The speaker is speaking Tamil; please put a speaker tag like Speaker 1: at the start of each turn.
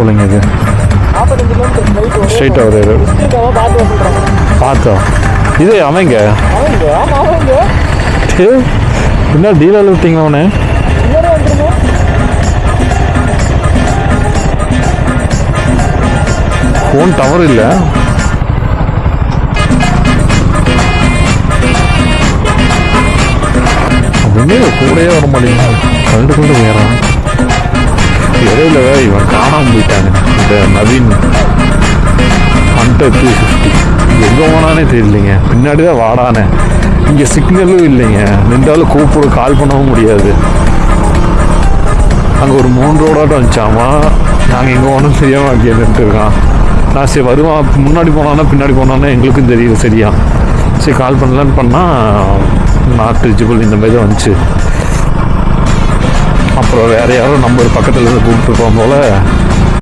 Speaker 1: போலங்க இது.
Speaker 2: 45 கிலோமீட்டர்
Speaker 1: ஸ்ட்ரைட்டாக வருது. பார்த்தோம் இது அவங்க என்ன டீலர் விட்டீங்க அவனு. ஃபோன் டவர் இல்லை. அப்படின்னு கூடயே வர மாட்டேங்குது. கண்டுக்குள்ள வேறான் இடையில இவன் காணாமல் போயிட்டாங்க. இந்த நவீன் ஹண்டர் 350 எங்கே போனானே தெரியலைங்க. பின்னாடி தான் வாடானே. இங்கே சிக்னலும் இல்லைங்க. நின்றாலும் கூப்பிட கால் பண்ணவும் முடியாது. அங்கே ஒரு 3 ரோடாட்டம் வந்துச்சாமா. நாங்கள் எங்கே போனோம் தெரியாமல் அங்கே நின்றுருக்கான். நான் சரி வருவான், முன்னாடி போனான்னா பின்னாடி போனான்னா எங்களுக்கும் தெரியுது சரியா. சரி கால் பண்ணலான்னு பண்ணால் நாட் ரிச்சபிள் இந்த மாதிரி தான் வந்துச்சு. அப்புறம் வேறு யாரும் நம்பர் பக்கத்தில் இருந்து கூப்பிட்டு போகும் போல்